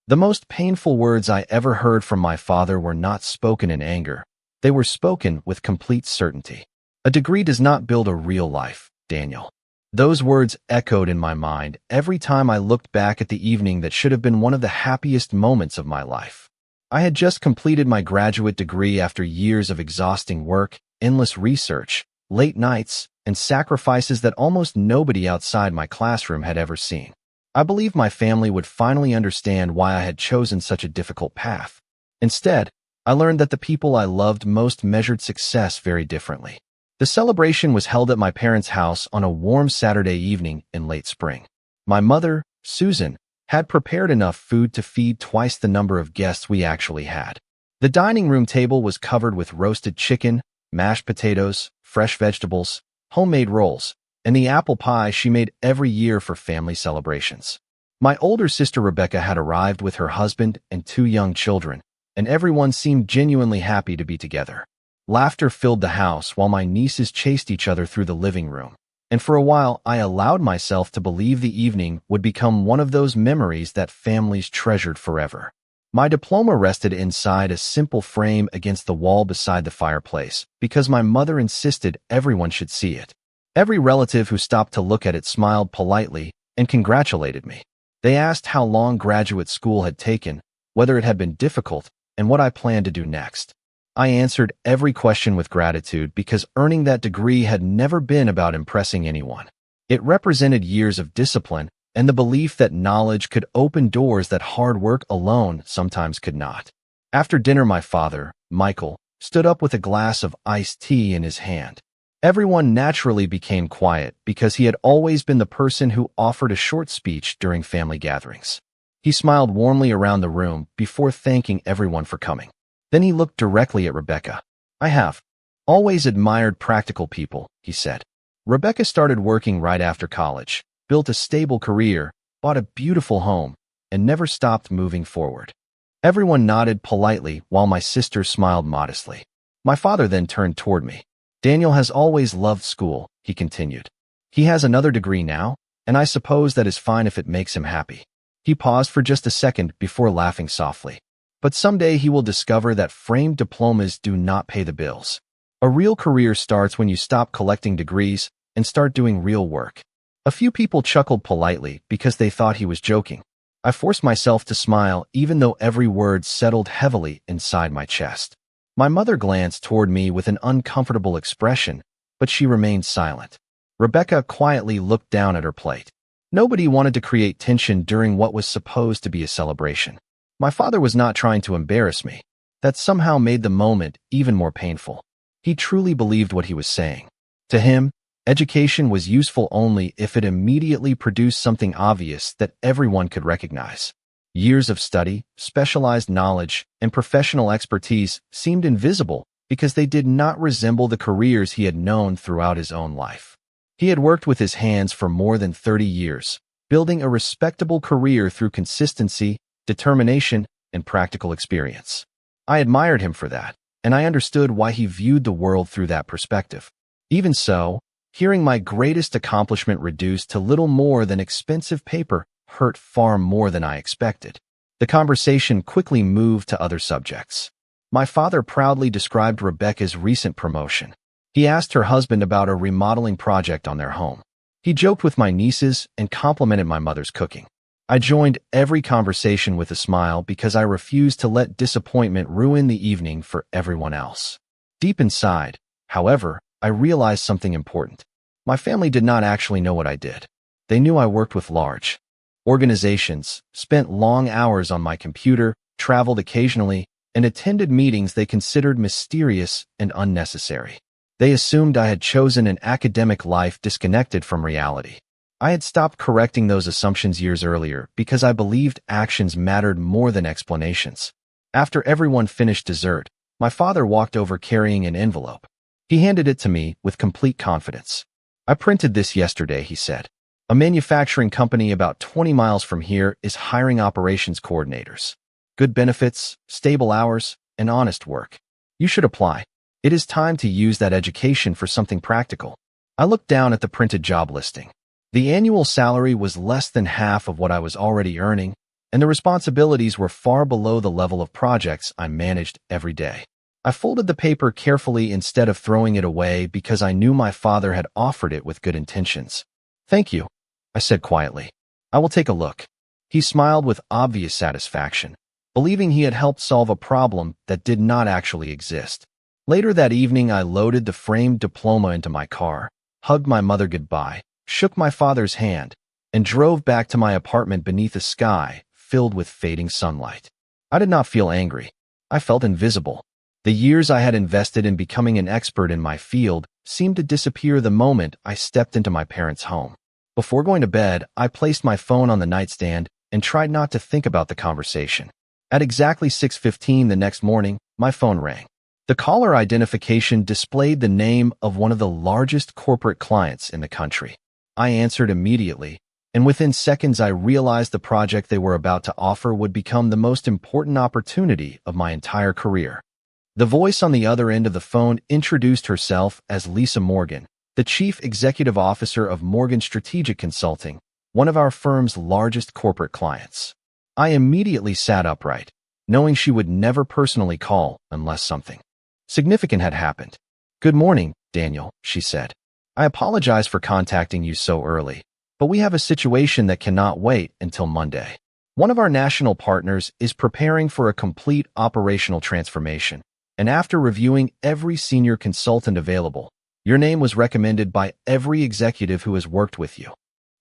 The most painful words I ever heard from my father were not spoken in anger. They were spoken with complete certainty. A degree does not build a real life, Daniel. Those words echoed in my mind every time I looked back at the evening that should have been one of the happiest moments of my life. I had just completed my graduate degree after years of exhausting work, endless research, late nights, and sacrifices that almost nobody outside my classroom had ever seen. I believed my family would finally understand why I had chosen such a difficult path. Instead, I learned that the people I loved most measured success very differently. The celebration was held at my parents' house on a warm Saturday evening in late spring. My mother, Susan, had prepared enough food to feed twice the number of guests we actually had. The dining room table was covered with roasted chicken, mashed potatoes, fresh vegetables, homemade rolls, and the apple pie she made every year for family celebrations. My older sister Rebecca had arrived with her husband and 2 young children, and everyone seemed genuinely happy to be together. Laughter filled the house while my nieces chased each other through the living room, and for a while I allowed myself to believe the evening would become one of those memories that families treasured forever. My diploma rested inside a simple frame against the wall beside the fireplace because my mother insisted everyone should see it. Every relative who stopped to look at it smiled politely and congratulated me. They asked how long graduate school had taken, whether it had been difficult, and what I planned to do next. I answered every question with gratitude because earning that degree had never been about impressing anyone. It represented years of discipline and the belief that knowledge could open doors that hard work alone sometimes could not. After dinner, my father, Michael, stood up with a glass of iced tea in his hand. Everyone naturally became quiet because he had always been the person who offered a short speech during family gatherings. He smiled warmly around the room before thanking everyone for coming. Then he looked directly at Rebecca. "I have always admired practical people," he said. Rebecca started working right after college, built a stable career, bought a beautiful home, and never stopped moving forward. Everyone nodded politely while my sister smiled modestly. My father then turned toward me. "Daniel has always loved school," he continued. "He has another degree now, and I suppose that is fine if it makes him happy." He paused for just a second before laughing softly. "But someday he will discover that framed diplomas do not pay the bills. A real career starts when you stop collecting degrees and start doing real work." A few people chuckled politely because they thought he was joking. I forced myself to smile even though every word settled heavily inside my chest. My mother glanced toward me with an uncomfortable expression, but she remained silent. Rebecca quietly looked down at her plate. Nobody wanted to create tension during what was supposed to be a celebration. My father was not trying to embarrass me. That somehow made the moment even more painful. He truly believed what he was saying. To him, education was useful only if it immediately produced something obvious that everyone could recognize. Years of study, specialized knowledge, and professional expertise seemed invisible because they did not resemble the careers he had known throughout his own life. He had worked with his hands for more than 30 years, building a respectable career through consistency, determination, and practical experience. I admired him for that, and I understood why he viewed the world through that perspective. Even so, hearing my greatest accomplishment reduced to little more than expensive paper hurt far more than I expected. The conversation quickly moved to other subjects. My father proudly described Rebecca's recent promotion. He asked her husband about a remodeling project on their home. He joked with my nieces and complimented my mother's cooking. I joined every conversation with a smile because I refused to let disappointment ruin the evening for everyone else. Deep inside, however, I realized something important. My family did not actually know what I did. They knew I worked with large organizations, spent long hours on my computer, traveled occasionally, and attended meetings they considered mysterious and unnecessary. They assumed I had chosen an academic life disconnected from reality. I had stopped correcting those assumptions years earlier because I believed actions mattered more than explanations. After everyone finished dessert, my father walked over carrying an envelope. He handed it to me with complete confidence. "I printed this yesterday," he said. "A manufacturing company about 20 miles from here is hiring operations coordinators. Good benefits, stable hours, and honest work. You should apply. It is time to use that education for something practical." I looked down at the printed job listing. The annual salary was less than half of what I was already earning, and the responsibilities were far below the level of projects I managed every day. I folded the paper carefully instead of throwing it away because I knew my father had offered it with good intentions. "Thank you," I said quietly. "I will take a look." He smiled with obvious satisfaction, believing he had helped solve a problem that did not actually exist. Later that evening, I loaded the framed diploma into my car, hugged my mother goodbye, shook my father's hand, and drove back to my apartment beneath a sky filled with fading sunlight. I did not feel angry. I felt invisible. The years I had invested in becoming an expert in my field seemed to disappear the moment I stepped into my parents' home. Before going to bed, I placed my phone on the nightstand and tried not to think about the conversation. At exactly 6:15 the next morning, my phone rang. The caller identification displayed the name of one of the largest corporate clients in the country. I answered immediately, and within seconds I realized the project they were about to offer would become the most important opportunity of my entire career. The voice on the other end of the phone introduced herself as Lisa Morgan, the Chief Executive Officer of Morgan Strategic Consulting, one of our firm's largest corporate clients. I immediately sat upright, knowing she would never personally call unless something significant had happened. "Good morning, Daniel," she said. "I apologize for contacting you so early, but we have a situation that cannot wait until Monday. One of our national partners is preparing for a complete operational transformation, and after reviewing every senior consultant available, your name was recommended by every executive who has worked with you."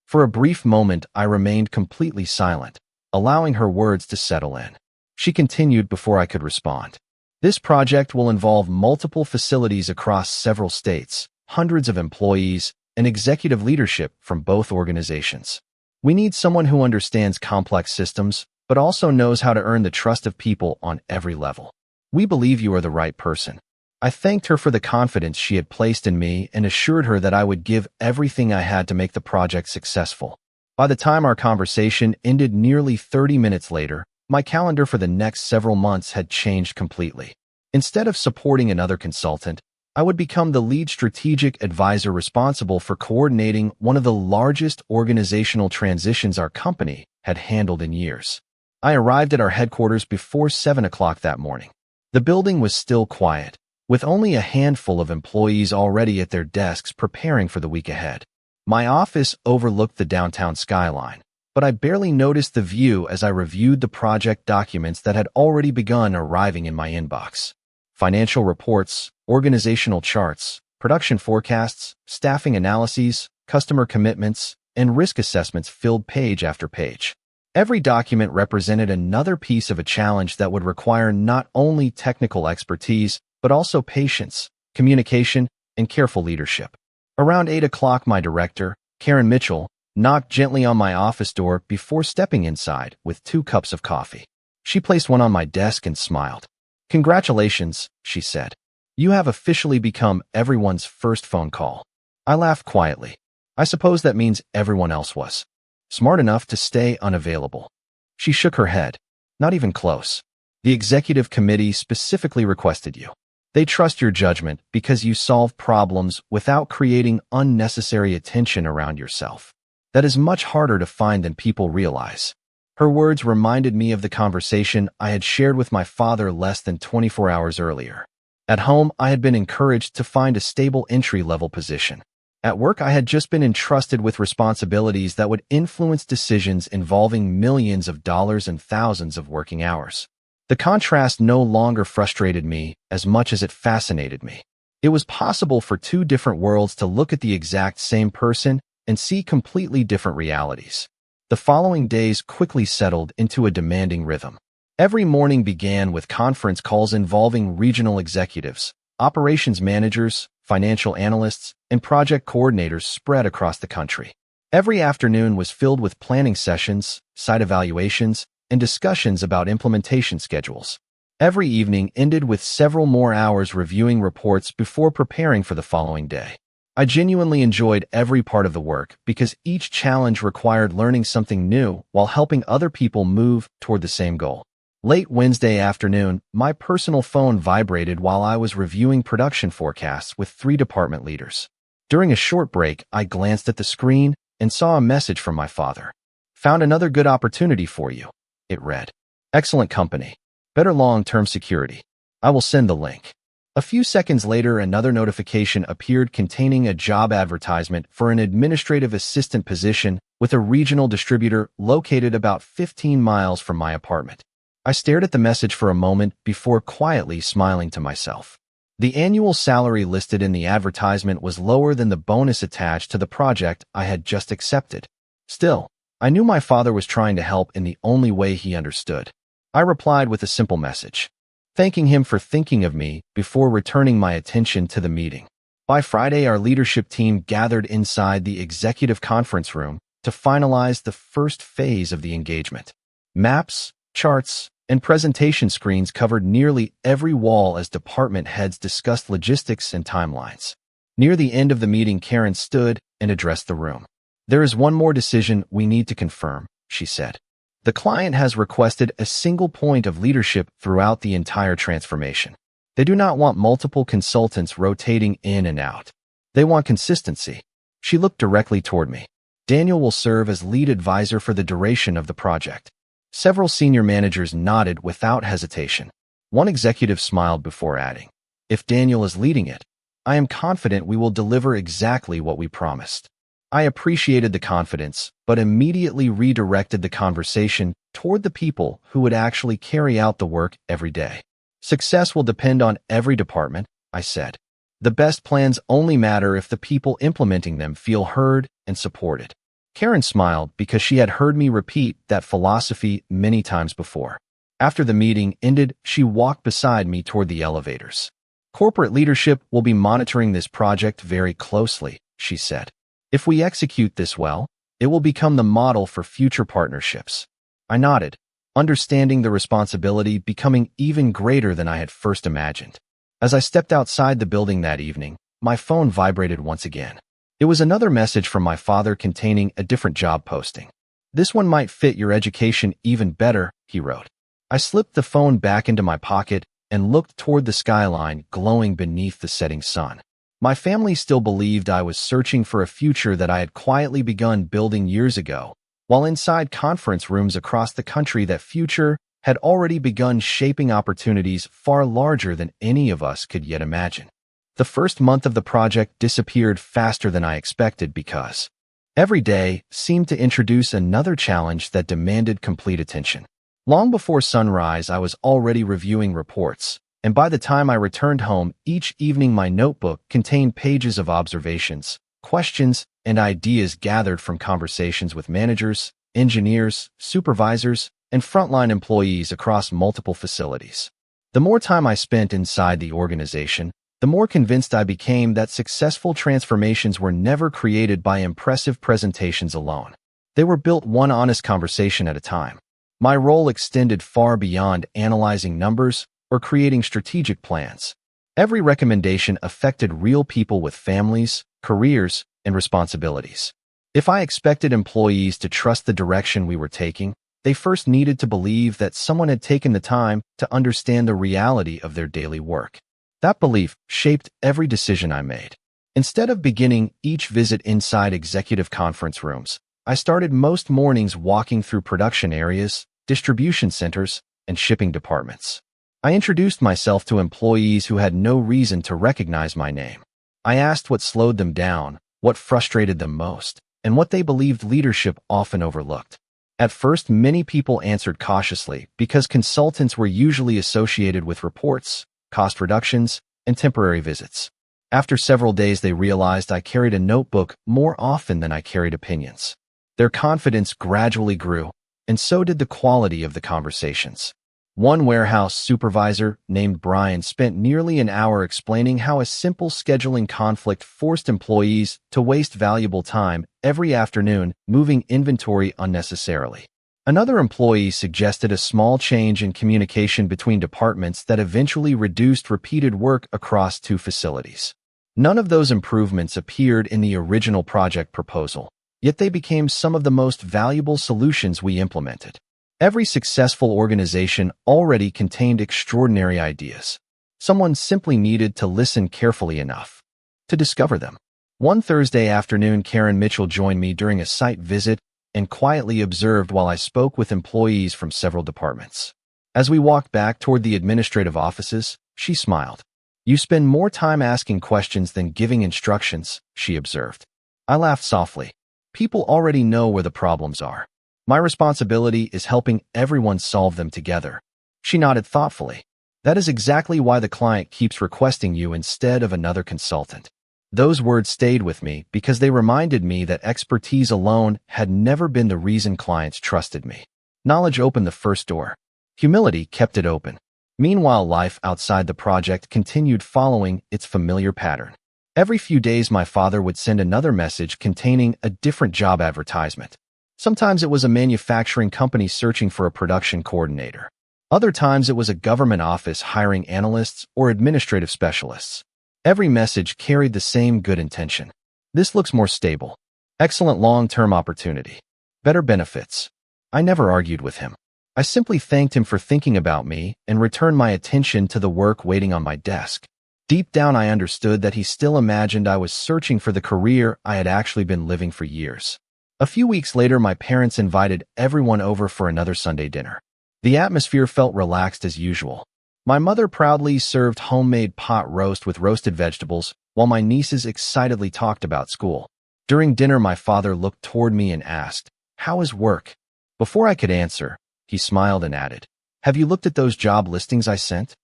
For a brief moment, I remained completely silent, allowing her words to settle in. She continued before I could respond. "This project will involve multiple facilities across several states, hundreds of employees, and executive leadership from both organizations. We need someone who understands complex systems, but also knows how to earn the trust of people on every level. We believe you are the right person." I thanked her for the confidence she had placed in me and assured her that I would give everything I had to make the project successful. By the time our conversation ended nearly 30 minutes later, my calendar for the next several months had changed completely. Instead of supporting another consultant, I would become the lead strategic advisor responsible for coordinating one of the largest organizational transitions our company had handled in years. I arrived at our headquarters before 7 o'clock that morning. The building was still quiet, with only a handful of employees already at their desks preparing for the week ahead. My office overlooked the downtown skyline, but I barely noticed the view as I reviewed the project documents that had already begun arriving in my inbox. Financial reports, organizational charts, production forecasts, staffing analyses, customer commitments, and risk assessments filled page after page. Every document represented another piece of a challenge that would require not only technical expertise, but also patience, communication, and careful leadership. Around 8 o'clock, my director, Karen Mitchell, knocked gently on my office door before stepping inside with 2 cups of coffee. She placed one on my desk and smiled. "Congratulations," she said. "You have officially become everyone's first phone call." I laughed quietly. I suppose that means everyone else was smart enough to stay unavailable. She shook her head. "Not even close. The executive committee specifically requested you. They trust your judgment because you solve problems without creating unnecessary attention around yourself. That is much harder to find than people realize." Her words reminded me of the conversation I had shared with my father less than 24 hours earlier. At home, I had been encouraged to find a stable entry-level position. At work, I had just been entrusted with responsibilities that would influence decisions involving millions of dollars and thousands of working hours. The contrast no longer frustrated me as much as it fascinated me. It was possible for 2 different worlds to look at the exact same person and see completely different realities. The following days quickly settled into a demanding rhythm. Every morning began with conference calls involving regional executives, operations managers, financial analysts, and project coordinators spread across the country. Every afternoon was filled with planning sessions, site evaluations, and discussions about implementation schedules. Every evening ended with several more hours reviewing reports before preparing for the following day. I genuinely enjoyed every part of the work because each challenge required learning something new while helping other people move toward the same goal. Late Wednesday afternoon, my personal phone vibrated while I was reviewing production forecasts with 3 department leaders. During a short break, I glanced at the screen and saw a message from my father. "Found another good opportunity for you. It read, "Excellent company. Better long-term security. I will send the link." A few seconds later, another notification appeared containing a job advertisement for an administrative assistant position with a regional distributor located about 15 miles from my apartment. I stared at the message for a moment before quietly smiling to myself. The annual salary listed in the advertisement was lower than the bonus attached to the project I had just accepted. Still, I knew my father was trying to help in the only way he understood. I replied with a simple message, thanking him for thinking of me before returning my attention to the meeting. By Friday, our leadership team gathered inside the executive conference room to finalize the first phase of the engagement. Maps, charts, and presentation screens covered nearly every wall as department heads discussed logistics and timelines. Near the end of the meeting, Karen stood and addressed the room. "There is one more decision we need to confirm," she said. "The client has requested a single point of leadership throughout the entire transformation. They do not want multiple consultants rotating in and out. They want consistency." She looked directly toward me. "Daniel will serve as lead advisor for the duration of the project." Several senior managers nodded without hesitation. One executive smiled before adding, "If Daniel is leading it, I am confident we will deliver exactly what we promised." I appreciated the confidence, but immediately redirected the conversation toward the people who would actually carry out the work every day. "Success will depend on every department," I said. "The best plans only matter if the people implementing them feel heard and supported." Karen smiled because she had heard me repeat that philosophy many times before. After the meeting ended, she walked beside me toward the elevators. "Corporate leadership will be monitoring this project very closely," she said. "If we execute this well, it will become the model for future partnerships." I nodded, understanding the responsibility becoming even greater than I had first imagined. As I stepped outside the building that evening, my phone vibrated once again. It was another message from my father containing a different job posting. "This one might fit your education even better," he wrote. I slipped the phone back into my pocket and looked toward the skyline glowing beneath the setting sun. My family still believed I was searching for a future that I had quietly begun building years ago, while inside conference rooms across the country that future had already begun shaping opportunities far larger than any of us could yet imagine. The first month of the project disappeared faster than I expected because every day seemed to introduce another challenge that demanded complete attention. Long before sunrise, I was already reviewing reports, and by the time I returned home each evening, my notebook contained pages of observations, questions, and ideas gathered from conversations with managers, engineers, supervisors, and frontline employees across multiple facilities. The more time I spent inside the organization, the more convinced I became that successful transformations were never created by impressive presentations alone. They were built one honest conversation at a time. My role extended far beyond analyzing numbers or creating strategic plans. Every recommendation affected real people with families, careers, and responsibilities. If I expected employees to trust the direction we were taking, they first needed to believe that someone had taken the time to understand the reality of their daily work. That belief shaped every decision I made. Instead of beginning each visit inside executive conference rooms, I started most mornings walking through production areas, distribution centers, and shipping departments. I introduced myself to employees who had no reason to recognize my name. I asked what slowed them down, what frustrated them most, and what they believed leadership often overlooked. At first, many people answered cautiously because consultants were usually associated with reports, cost reductions, and temporary visits. After several days, they realized I carried a notebook more often than I carried opinions. Their confidence gradually grew, and so did the quality of the conversations. One warehouse supervisor named Brian spent nearly an hour explaining how a simple scheduling conflict forced employees to waste valuable time every afternoon moving inventory unnecessarily. Another employee suggested a small change in communication between departments that eventually reduced repeated work across 2 facilities. None of those improvements appeared in the original project proposal, yet they became some of the most valuable solutions we implemented. Every successful organization already contained extraordinary ideas. Someone simply needed to listen carefully enough to discover them. One Thursday afternoon, Karen Mitchell joined me during a site visit and quietly observed while I spoke with employees from several departments. As we walked back toward the administrative offices, she smiled. "You spend more time asking questions than giving instructions," she observed. I laughed softly. "People already know where the problems are. My responsibility is helping everyone solve them together." She nodded thoughtfully. "That is exactly why the client keeps requesting you instead of another consultant." Those words stayed with me because they reminded me that expertise alone had never been the reason clients trusted me. Knowledge opened the first door. Humility kept it open. Meanwhile, life outside the project continued following its familiar pattern. Every few days, my father would send another message containing a different job advertisement. Sometimes it was a manufacturing company searching for a production coordinator. Other times it was a government office hiring analysts or administrative specialists. Every message carried the same good intention. "This looks more stable. Excellent long-term opportunity. Better benefits." I never argued with him. I simply thanked him for thinking about me and returned my attention to the work waiting on my desk. Deep down, I understood that he still imagined I was searching for the career I had actually been living for years. A few weeks later, my parents invited everyone over for another Sunday dinner. The atmosphere felt relaxed as usual. My mother proudly served homemade pot roast with roasted vegetables, while my nieces excitedly talked about school. During dinner, my father looked toward me and asked, "How is work?" Before I could answer, he smiled and added, "Have you looked at those job listings I sent?"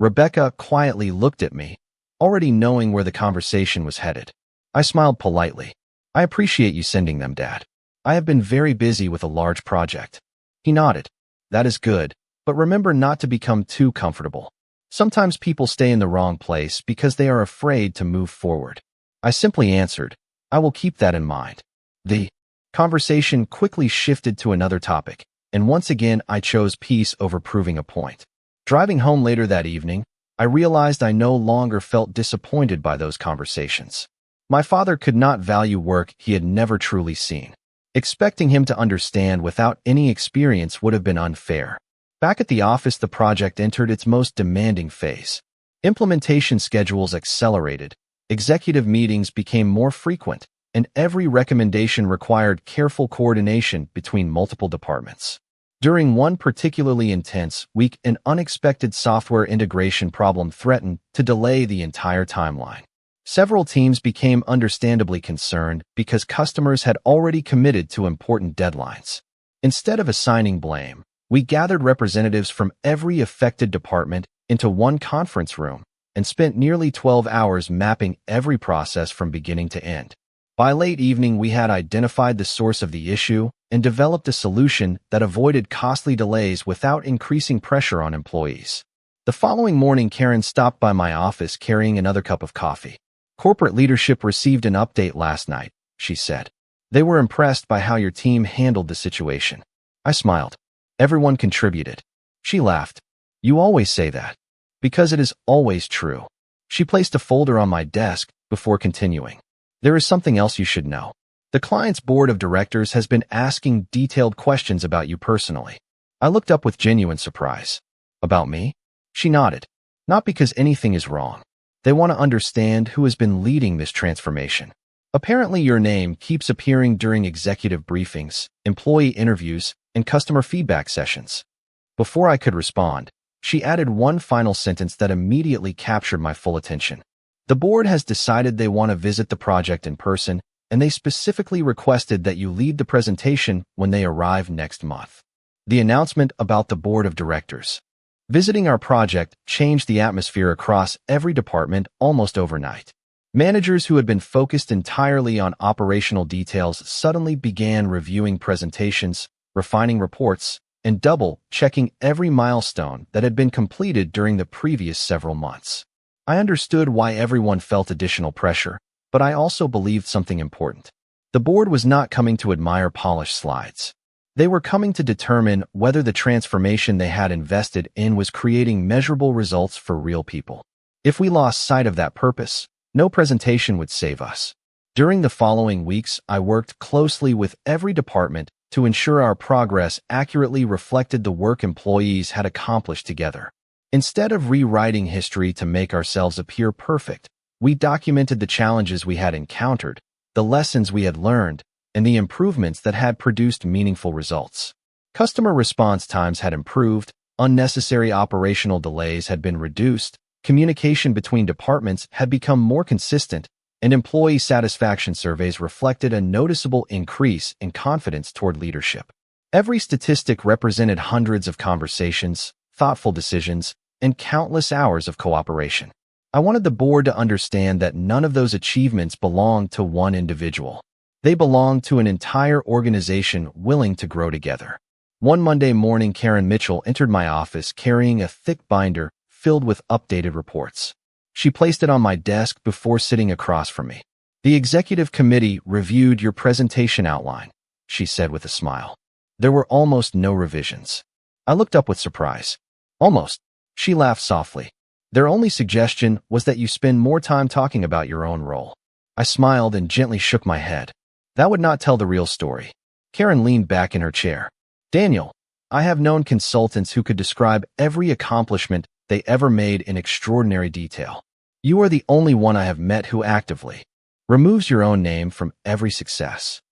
Rebecca quietly looked at me, already knowing where the conversation was headed. I smiled politely. "I appreciate you sending them, Dad. I have been very busy with a large project." He nodded. "That is good, but remember not to become too comfortable. Sometimes people stay in the wrong place because they are afraid to move forward." I simply answered, "I will keep that in mind." The conversation quickly shifted to another topic, and once again I chose peace over proving a point. Driving home later that evening, I realized I no longer felt disappointed by those conversations. My father could not value work he had never truly seen. Expecting him to understand without any experience would have been unfair. Back at the office, the project entered its most demanding phase. Implementation schedules accelerated, executive meetings became more frequent, and every recommendation required careful coordination between multiple departments. During one particularly intense week, an unexpected software integration problem threatened to delay the entire timeline. Several teams became understandably concerned because customers had already committed to important deadlines. Instead of assigning blame, we gathered representatives from every affected department into one conference room and spent nearly 12 hours mapping every process from beginning to end. By late evening, we had identified the source of the issue and developed a solution that avoided costly delays without increasing pressure on employees. The following morning, Karen stopped by my office carrying another cup of coffee. "Corporate leadership received an update last night," she said. "They were impressed by how your team handled the situation." I smiled. "Everyone contributed." She laughed. "You always say that." "Because it is always true." She placed a folder on my desk before continuing. "There is something else you should know. The client's board of directors has been asking detailed questions about you personally." I looked up with genuine surprise. "About me?" She nodded. "Not because anything is wrong. They want to understand who has been leading this transformation. Apparently, your name keeps appearing during executive briefings, employee interviews, and customer feedback sessions." Before I could respond, she added one final sentence that immediately captured my full attention. "The board has decided they want to visit the project in person, and they specifically requested that you lead the presentation when they arrive next month." The announcement about the board of directors visiting our project changed the atmosphere across every department almost overnight. Managers who had been focused entirely on operational details suddenly began reviewing presentations, refining reports, and double-checking every milestone that had been completed during the previous several months. I understood why everyone felt additional pressure, but I also believed something important. The board was not coming to admire polished slides. They were coming to determine whether the transformation they had invested in was creating measurable results for real people. If we lost sight of that purpose, no presentation would save us. During the following weeks, I worked closely with every department to ensure our progress accurately reflected the work employees had accomplished together. Instead of rewriting history to make ourselves appear perfect, we documented the challenges we had encountered, the lessons we had learned, and the improvements that had produced meaningful results. Customer response times had improved, unnecessary operational delays had been reduced, communication between departments had become more consistent, and employee satisfaction surveys reflected a noticeable increase in confidence toward leadership. Every statistic represented hundreds of conversations, thoughtful decisions, and countless hours of cooperation. I wanted the board to understand that none of those achievements belonged to one individual. They belonged to an entire organization willing to grow together. One Monday morning, Karen Mitchell entered my office carrying a thick binder filled with updated reports. She placed it on my desk before sitting across from me. "The executive committee reviewed your presentation outline," she said with a smile. There were almost no revisions. I looked up with surprise. "Almost," she laughed softly. "Their only suggestion was that you spend more time talking about your own role." I smiled and gently shook my head. That would not tell the real story. Karen leaned back in her chair. "Daniel, I have known consultants who could describe every accomplishment they ever made in extraordinary detail. You are the only one I have met who actively removes your own name from every success."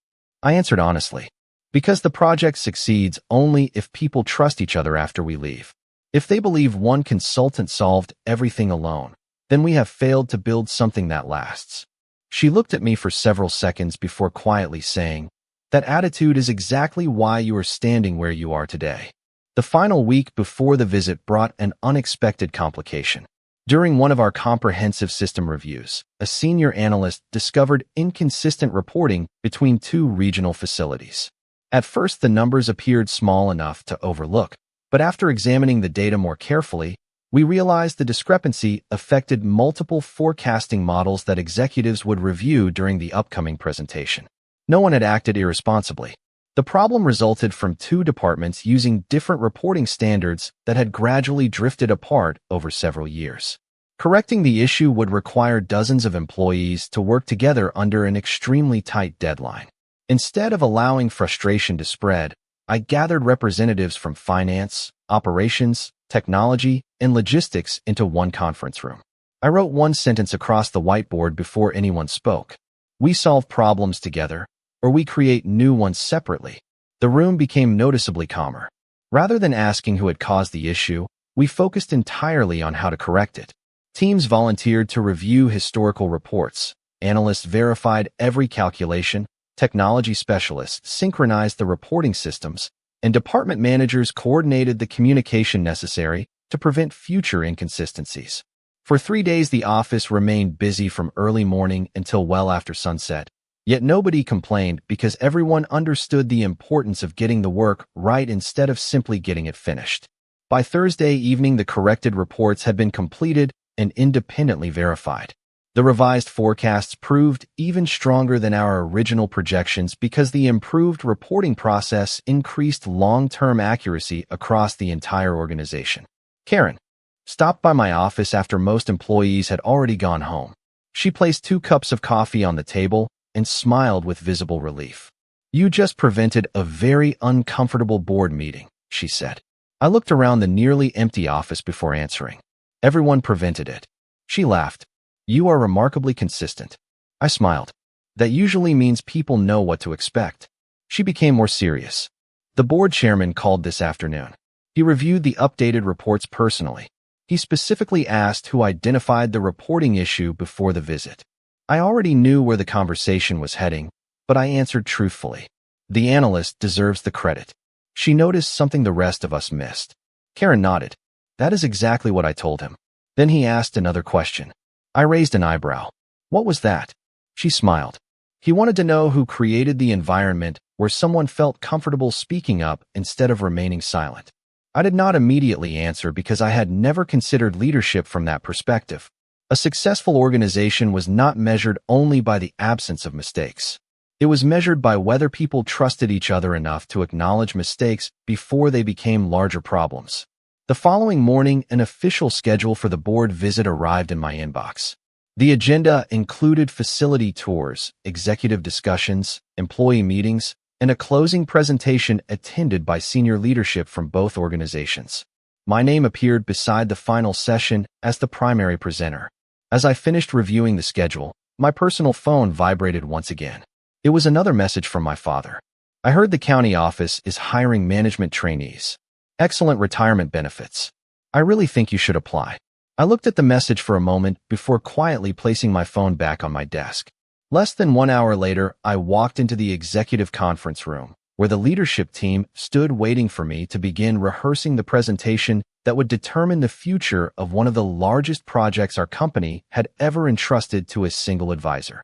I answered honestly. "Because the project succeeds only if people trust each other after we leave. If they believe one consultant solved everything alone, then we have failed to build something that lasts." She looked at me for several seconds before quietly saying, "That attitude is exactly why you are standing where you are today." The final week before the visit brought an unexpected complication. During one of our comprehensive system reviews, a senior analyst discovered inconsistent reporting between two regional facilities. At first, the numbers appeared small enough to overlook, but after examining the data more carefully, we realized the discrepancy affected multiple forecasting models that executives would review during the upcoming presentation. No one had acted irresponsibly. The problem resulted from two departments using different reporting standards that had gradually drifted apart over several years. Correcting the issue would require dozens of employees to work together under an extremely tight deadline. Instead of allowing frustration to spread, I gathered representatives from finance, operations, technology, and logistics into one conference room. I wrote one sentence across the whiteboard before anyone spoke. "We solve problems together, or we create new ones separately." The room became noticeably calmer. Rather than asking who had caused the issue, we focused entirely on how to correct it. Teams volunteered to review historical reports. Analysts verified every calculation. Technology specialists synchronized the reporting systems, and department managers coordinated the communication necessary to prevent future inconsistencies. For 3 days, the office remained busy from early morning until well after sunset. Yet nobody complained because everyone understood the importance of getting the work right instead of simply getting it finished. By Thursday evening, the corrected reports had been completed and independently verified. The revised forecasts proved even stronger than our original projections because the improved reporting process increased long-term accuracy across the entire organization. Karen stopped by my office after most employees had already gone home. She placed 2 cups of coffee on the table and smiled with visible relief. "You just prevented a very uncomfortable board meeting," she said. I looked around the nearly empty office before answering. "Everyone prevented it." She laughed. "You are remarkably consistent." I smiled. "That usually means people know what to expect." She became more serious. "The board chairman called this afternoon. He reviewed the updated reports personally. He specifically asked who identified the reporting issue before the visit." I already knew where the conversation was heading, but I answered truthfully. "The analyst deserves the credit." She noticed something the rest of us missed. Karen nodded. "That is exactly what I told him." Then he asked another question. I raised an eyebrow. "What was that?" She smiled. "He wanted to know who created the environment where someone felt comfortable speaking up instead of remaining silent." I did not immediately answer because I had never considered leadership from that perspective. A successful organization was not measured only by the absence of mistakes. It was measured by whether people trusted each other enough to acknowledge mistakes before they became larger problems. The following morning, an official schedule for the board visit arrived in my inbox. The agenda included facility tours, executive discussions, employee meetings, and a closing presentation attended by senior leadership from both organizations. My name appeared beside the final session as the primary presenter. As I finished reviewing the schedule, my personal phone vibrated once again. It was another message from my father. I heard the county office is hiring management trainees. Excellent retirement benefits. I really think you should apply. I looked at the message for a moment before quietly placing my phone back on my desk. Less than 1 hour later, I walked into the executive conference room, where the leadership team stood waiting for me to begin rehearsing the presentation that would determine the future of one of the largest projects our company had ever entrusted to a single advisor.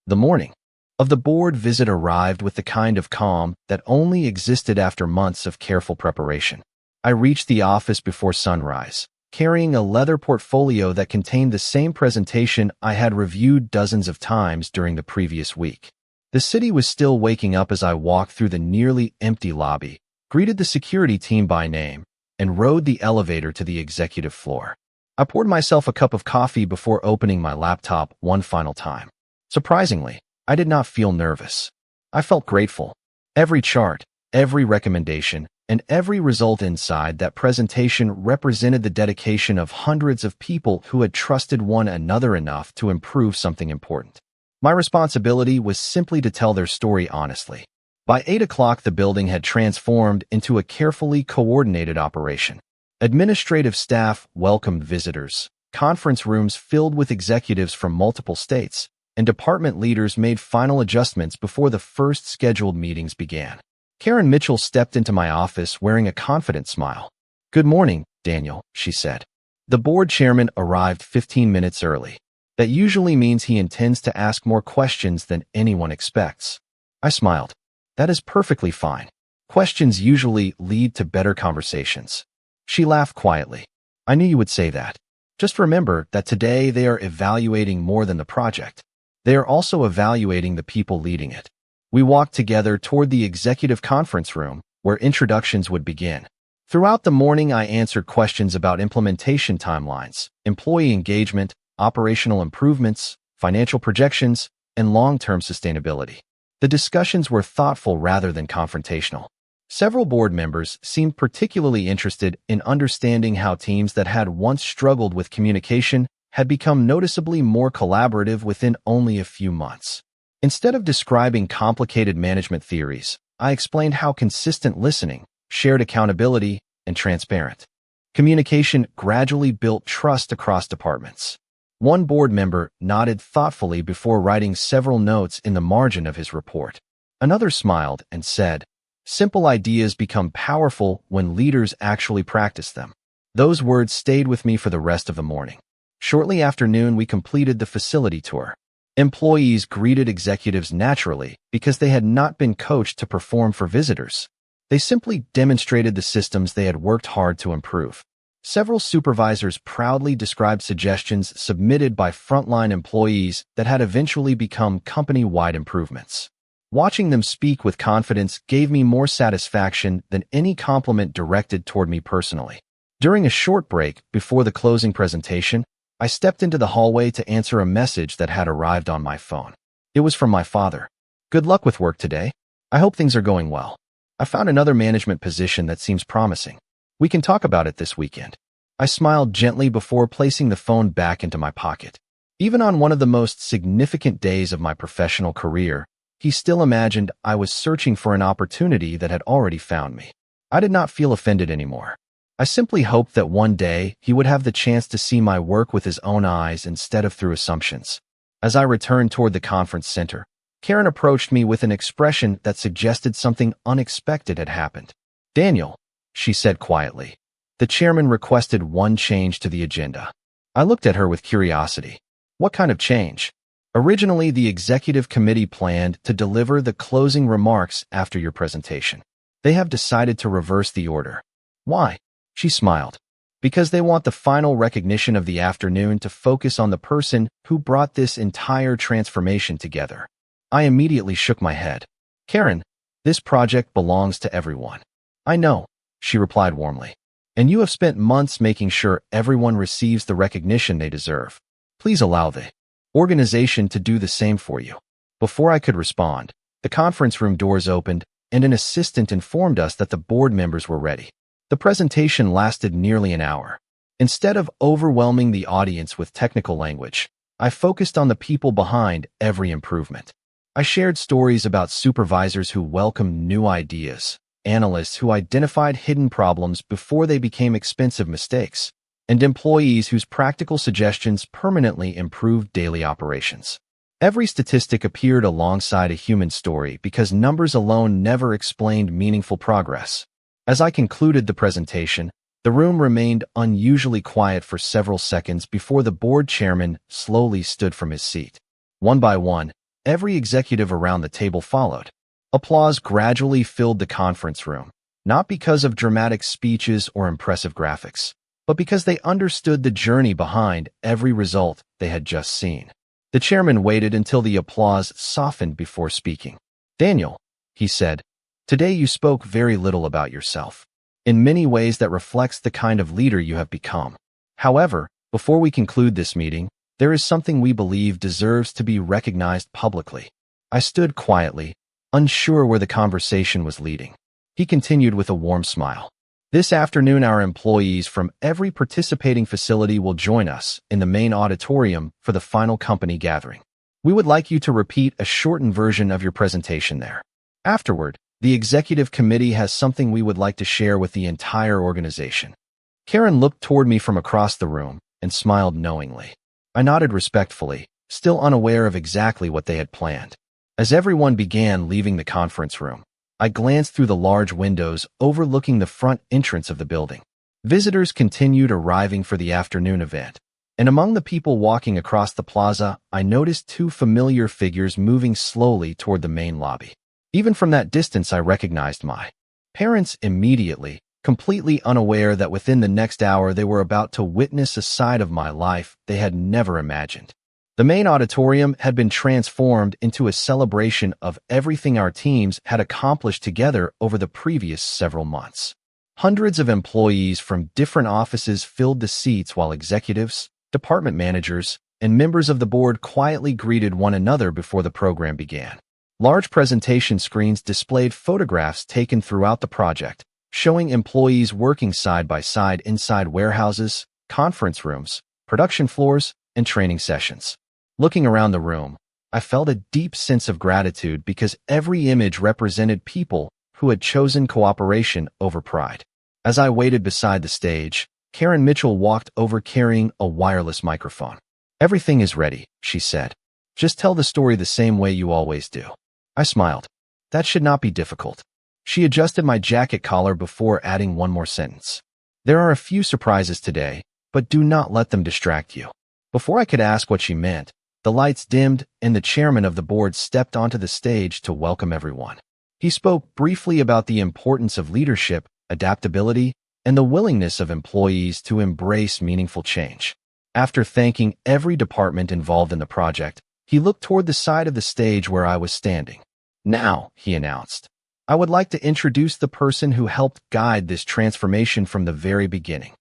The morning of the board visit arrived with the kind of calm that only existed after months of careful preparation. I reached the office before sunrise, carrying a leather portfolio that contained the same presentation I had reviewed dozens of times during the previous week. The city was still waking up as I walked through the nearly empty lobby, greeted the security team by name, and rode the elevator to the executive floor. I poured myself a cup of coffee before opening my laptop one final time. Surprisingly, I did not feel nervous. I felt grateful. Every chart, every recommendation, and every result inside that presentation represented the dedication of hundreds of people who had trusted one another enough to improve something important. My responsibility was simply to tell their story honestly. By 8 o'clock, the building had transformed into a carefully coordinated operation. Administrative staff welcomed visitors, conference rooms filled with executives from multiple states, and department leaders made final adjustments before the first scheduled meetings began. Karen Mitchell stepped into my office wearing a confident smile. "Good morning, Daniel," she said. The board chairman arrived 15 minutes early. That usually means he intends to ask more questions than anyone expects. I smiled. That is perfectly fine. Questions usually lead to better conversations. She laughed quietly. I knew you would say that. Just remember that today they are evaluating more than the project. They are also evaluating the people leading it. We walked together toward the executive conference room, where introductions would begin. Throughout the morning, I answered questions about implementation timelines, employee engagement, operational improvements, financial projections, and long-term sustainability. The discussions were thoughtful rather than confrontational. Several board members seemed particularly interested in understanding how teams that had once struggled with communication had become noticeably more collaborative within only a few months. Instead of describing complicated management theories, I explained how consistent listening, shared accountability, and transparent communication gradually built trust across departments. One board member nodded thoughtfully before writing several notes in the margin of his report. Another smiled and said, "Simple ideas become powerful when leaders actually practice them." Those words stayed with me for the rest of the morning. Shortly after noon, we completed the facility tour. Employees greeted executives naturally because they had not been coached to perform for visitors. They simply demonstrated the systems they had worked hard to improve. Several supervisors proudly described suggestions submitted by frontline employees that had eventually become company-wide improvements. Watching them speak with confidence gave me more satisfaction than any compliment directed toward me personally. During a short break before the closing presentation, I stepped into the hallway to answer a message that had arrived on my phone. It was from my father. "Good luck with work today. I hope things are going well. I found another management position that seems promising. We can talk about it this weekend." I smiled gently before placing the phone back into my pocket. Even on one of the most significant days of my professional career, he still imagined I was searching for an opportunity that had already found me. I did not feel offended anymore. I simply hoped that one day he would have the chance to see my work with his own eyes instead of through assumptions. As I returned toward the conference center, Karen approached me with an expression that suggested something unexpected had happened. "Daniel," she said quietly, "the chairman requested one change to the agenda." I looked at her with curiosity. "What kind of change?" "Originally, the executive committee planned to deliver the closing remarks after your presentation. They have decided to reverse the order." "Why?" She smiled. "Because they want the final recognition of the afternoon to focus on the person who brought this entire transformation together." I immediately shook my head. "Karen, this project belongs to everyone." "I know," she replied warmly. "And you have spent months making sure everyone receives the recognition they deserve. Please allow the organization to do the same for you." Before I could respond, the conference room doors opened and an assistant informed us that the board members were ready. The presentation lasted nearly an hour. Instead of overwhelming the audience with technical language, I focused on the people behind every improvement. I shared stories about supervisors who welcomed new ideas, analysts who identified hidden problems before they became expensive mistakes, and employees whose practical suggestions permanently improved daily operations. Every statistic appeared alongside a human story because numbers alone never explained meaningful progress. As I concluded the presentation, the room remained unusually quiet for several seconds before the board chairman slowly stood from his seat. One by one, every executive around the table followed. Applause gradually filled the conference room, not because of dramatic speeches or impressive graphics, but because they understood the journey behind every result they had just seen. The chairman waited until the applause softened before speaking. "Daniel," he said, "today you spoke very little about yourself. In many ways that reflects the kind of leader you have become. However, before we conclude this meeting, there is something we believe deserves to be recognized publicly." I stood quietly, unsure where the conversation was leading. He continued with a warm smile. "This afternoon, our employees from every participating facility will join us in the main auditorium for the final company gathering. We would like you to repeat a shortened version of your presentation there. Afterward, the executive committee has something we would like to share with the entire organization." Karen looked toward me from across the room and smiled knowingly. I nodded respectfully, still unaware of exactly what they had planned. As everyone began leaving the conference room, I glanced through the large windows overlooking the front entrance of the building. Visitors continued arriving for the afternoon event, and among the people walking across the plaza, I noticed two familiar figures moving slowly toward the main lobby. Even from that distance, I recognized my parents immediately, completely unaware that within the next hour they were about to witness a side of my life they had never imagined. The main auditorium had been transformed into a celebration of everything our teams had accomplished together over the previous several months. Hundreds of employees from different offices filled the seats while executives, department managers, and members of the board quietly greeted one another before the program began. Large presentation screens displayed photographs taken throughout the project, showing employees working side by side inside warehouses, conference rooms, production floors, and training sessions. Looking around the room, I felt a deep sense of gratitude because every image represented people who had chosen cooperation over pride. As I waited beside the stage, Karen Mitchell walked over carrying a wireless microphone. "Everything is ready," she said. "Just tell the story the same way you always do." I smiled. "That should not be difficult." She adjusted my jacket collar before adding one more sentence. "There are a few surprises today, but do not let them distract you." Before I could ask what she meant, the lights dimmed and the chairman of the board stepped onto the stage to welcome everyone. He spoke briefly about the importance of leadership, adaptability, and the willingness of employees to embrace meaningful change. After thanking every department involved in the project, he looked toward the side of the stage where I was standing. "Now," he announced, "I would like to introduce the person who helped guide this transformation from the very beginning."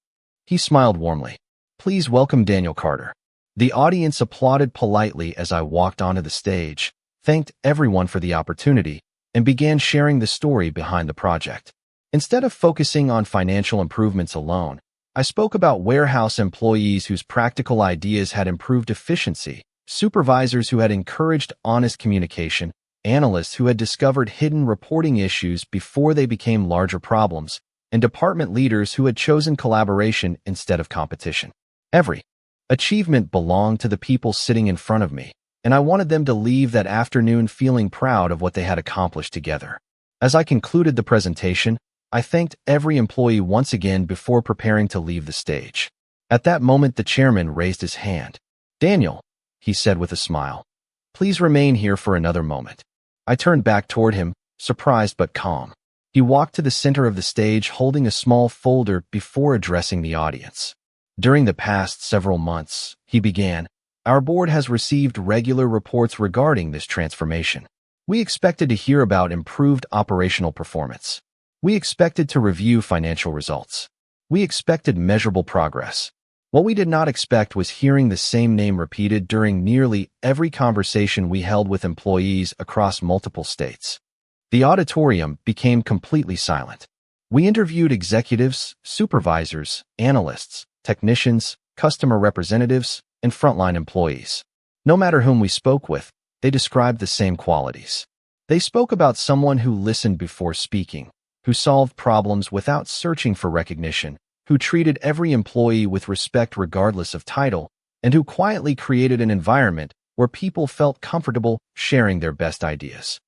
He smiled warmly. "Please welcome Daniel Carter." The audience applauded politely as I walked onto the stage, thanked everyone for the opportunity, and began sharing the story behind the project. Instead of focusing on financial improvements alone, I spoke about warehouse employees whose practical ideas had improved efficiency, supervisors who had encouraged honest communication, analysts who had discovered hidden reporting issues before they became larger problems, and department leaders who had chosen collaboration instead of competition. Every achievement belonged to the people sitting in front of me, and I wanted them to leave that afternoon feeling proud of what they had accomplished together. As I concluded the presentation, I thanked every employee once again before preparing to leave the stage. At that moment, the chairman raised his hand. "Daniel," he said with a smile, "please remain here for another moment." I turned back toward him, surprised but calm. He walked to the center of the stage holding a small folder before addressing the audience. "During the past several months," he began, "our board has received regular reports regarding this transformation. We expected to hear about improved operational performance. We expected to review financial results. We expected measurable progress. What we did not expect was hearing the same name repeated during nearly every conversation we held with employees across multiple states." The auditorium became completely silent. We interviewed executives, supervisors, analysts, technicians, customer representatives, and frontline employees. No matter whom we spoke with, they described the same qualities. They spoke about someone who listened before speaking, who solved problems without searching for recognition, who treated every employee with respect regardless of title, and who quietly created an environment where people felt comfortable sharing their best ideas.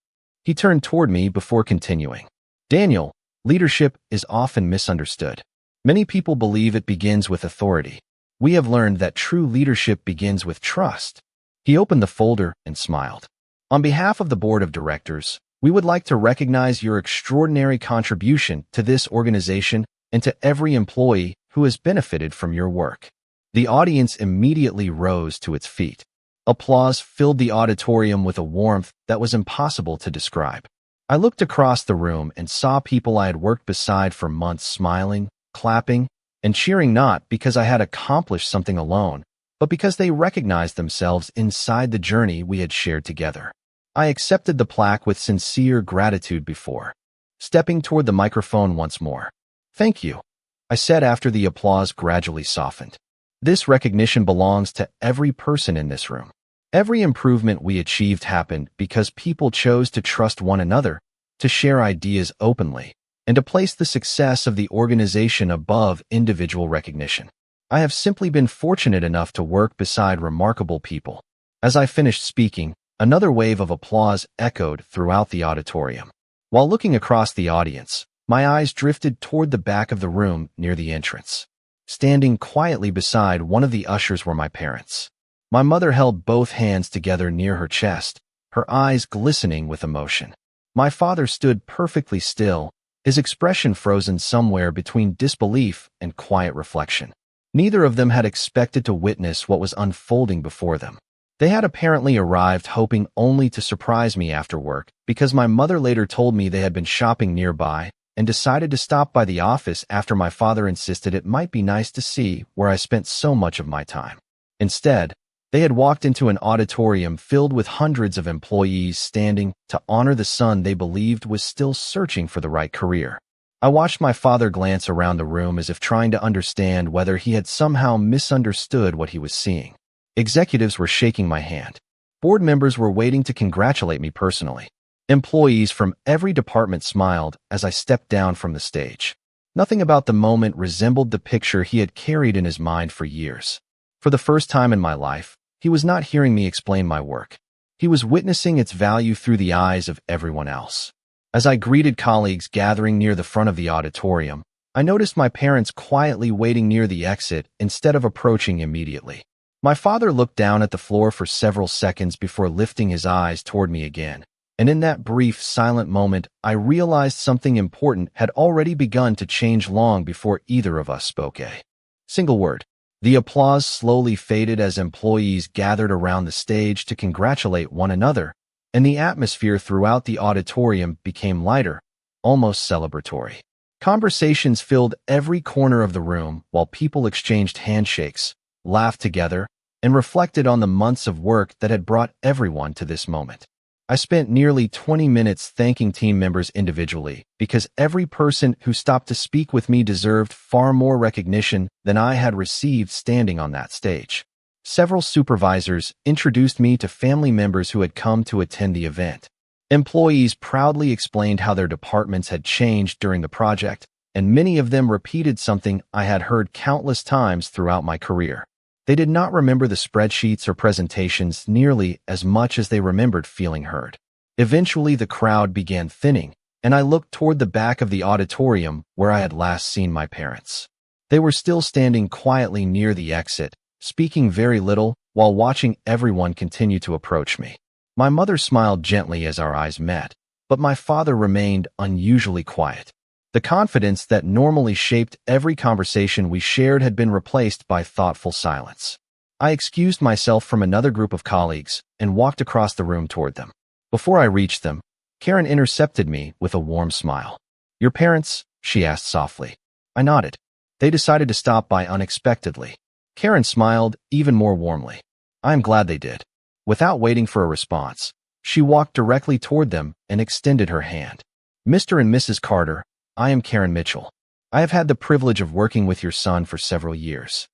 He turned toward me before continuing. Daniel, leadership is often misunderstood. Many people believe it begins with authority. We have learned that true leadership begins with trust. He opened the folder and smiled. On behalf of the board of directors, we would like to recognize your extraordinary contribution to this organization and to every employee who has benefited from your work. The audience immediately rose to its feet. Applause filled the auditorium with a warmth that was impossible to describe. I looked across the room and saw people I had worked beside for months smiling, clapping, and cheering, not because I had accomplished something alone, but because they recognized themselves inside the journey we had shared together. I accepted the plaque with sincere gratitude before stepping toward the microphone once more. Thank you, I said after the applause gradually softened. This recognition belongs to every person in this room. Every improvement we achieved happened because people chose to trust one another, to share ideas openly, and to place the success of the organization above individual recognition. I have simply been fortunate enough to work beside remarkable people. As I finished speaking, another wave of applause echoed throughout the auditorium. While looking across the audience, my eyes drifted toward the back of the room near the entrance. Standing quietly beside one of the ushers were my parents. My mother held both hands together near her chest, her eyes glistening with emotion. My father stood perfectly still, his expression frozen somewhere between disbelief and quiet reflection. Neither of them had expected to witness what was unfolding before them. They had apparently arrived hoping only to surprise me after work, because my mother later told me they had been shopping nearby and decided to stop by the office after my father insisted it might be nice to see where I spent so much of my time. Instead, they had walked into an auditorium filled with hundreds of employees standing to honor the son they believed was still searching for the right career. I watched my father glance around the room as if trying to understand whether he had somehow misunderstood what he was seeing. Executives were shaking my hand. Board members were waiting to congratulate me personally. Employees from every department smiled as I stepped down from the stage. Nothing about the moment resembled the picture he had carried in his mind for years. For the first time in my life, he was not hearing me explain my work. He was witnessing its value through the eyes of everyone else. As I greeted colleagues gathering near the front of the auditorium, I noticed my parents quietly waiting near the exit instead of approaching immediately. My father looked down at the floor for several seconds before lifting his eyes toward me again. And in that brief, silent moment, I realized something important had already begun to change long before either of us spoke a single word. The applause slowly faded as employees gathered around the stage to congratulate one another, and the atmosphere throughout the auditorium became lighter, almost celebratory. Conversations filled every corner of the room while people exchanged handshakes, laughed together, and reflected on the months of work that had brought everyone to this moment. I spent nearly 20 minutes thanking team members individually because every person who stopped to speak with me deserved far more recognition than I had received standing on that stage. Several supervisors introduced me to family members who had come to attend the event. Employees proudly explained how their departments had changed during the project, and many of them repeated something I had heard countless times throughout my career. They did not remember the spreadsheets or presentations nearly as much as they remembered feeling heard. Eventually, the crowd began thinning, and I looked toward the back of the auditorium where I had last seen my parents. They were still standing quietly near the exit, speaking very little while watching everyone continue to approach me. My mother smiled gently as our eyes met, but my father remained unusually quiet. The confidence that normally shaped every conversation we shared had been replaced by thoughtful silence. I excused myself from another group of colleagues and walked across the room toward them. Before I reached them, Karen intercepted me with a warm smile. "Your parents?" she asked softly. I nodded. They decided to stop by unexpectedly. Karen smiled even more warmly. "I am glad they did." Without waiting for a response, she walked directly toward them and extended her hand. "Mr. and Mrs. Carter, I am Karen Mitchell. I have had the privilege of working with your son for several years."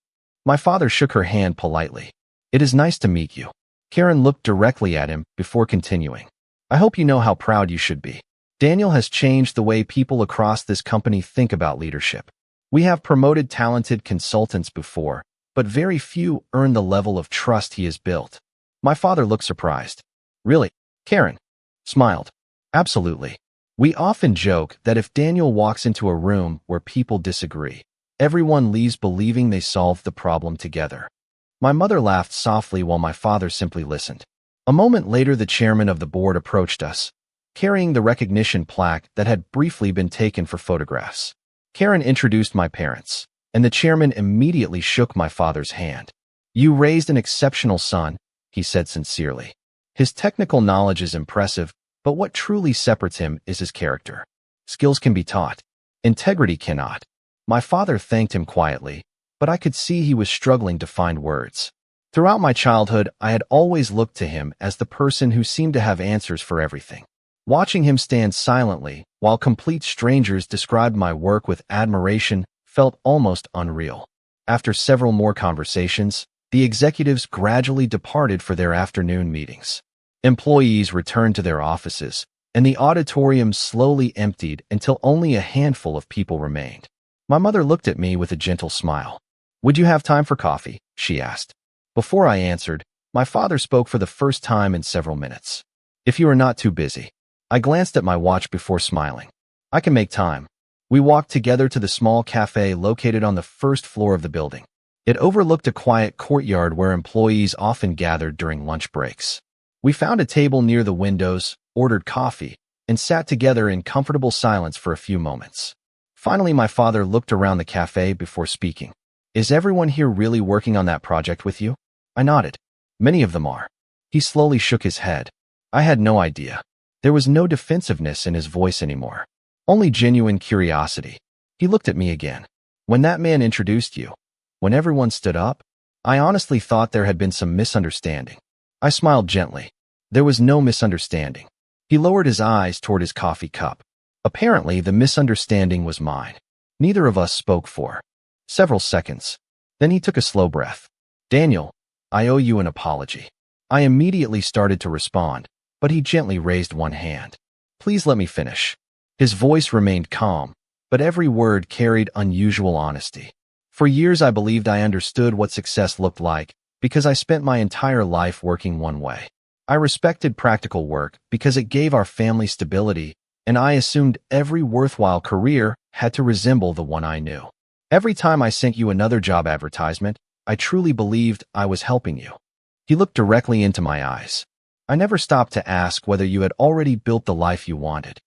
My father shook her hand politely. "It is nice to meet you." Karen looked directly at him before continuing. I hope you know how proud you should be. Daniel has changed the way people across this company think about leadership. We have promoted talented consultants before, but very few earn the level of trust he has built. My father looked surprised. Really? Karen smiled. Absolutely. We often joke that if Daniel walks into a room where people disagree, everyone leaves believing they solved the problem together. My mother laughed softly while my father simply listened. A moment later, the chairman of the board approached us, carrying the recognition plaque that had briefly been taken for photographs. Karen introduced my parents, and the chairman immediately shook my father's hand. You raised an exceptional son, he said sincerely. His technical knowledge is impressive, but what truly separates him is his character. Skills can be taught. Integrity cannot. My father thanked him quietly, but I could see he was struggling to find words. Throughout my childhood, I had always looked to him as the person who seemed to have answers for everything. Watching him stand silently while complete strangers described my work with admiration felt almost unreal. After several more conversations, the executives gradually departed for their afternoon meetings. Employees returned to their offices, and the auditorium slowly emptied until only a handful of people remained. My mother looked at me with a gentle smile. Would you have time for coffee? She asked. Before I answered, my father spoke for the first time in several minutes. If you are not too busy. I glanced at my watch before smiling. I can make time. We walked together to the small cafe located on the first floor of the building. It overlooked a quiet courtyard where employees often gathered during lunch breaks. We found a table near the windows, ordered coffee, and sat together in comfortable silence for a few moments. Finally, my father looked around the cafe before speaking. Is everyone here really working on that project with you? I nodded. Many of them are. He slowly shook his head. I had no idea. There was no defensiveness in his voice anymore. Only genuine curiosity. He looked at me again. When that man introduced you, when everyone stood up, I honestly thought there had been some misunderstanding. I smiled gently. There was no misunderstanding. He lowered his eyes toward his coffee cup. Apparently, the misunderstanding was mine. Neither of us spoke for several seconds. Then he took a slow breath. Daniel, I owe you an apology. I immediately started to respond, but he gently raised one hand. Please let me finish. His voice remained calm, but every word carried unusual honesty. For years, I believed I understood what success looked like because I spent my entire life working one way. I respected practical work because it gave our family stability, and I assumed every worthwhile career had to resemble the one I knew. Every time I sent you another job advertisement, I truly believed I was helping you. He looked directly into my eyes. I never stopped to ask whether you had already built the life you wanted.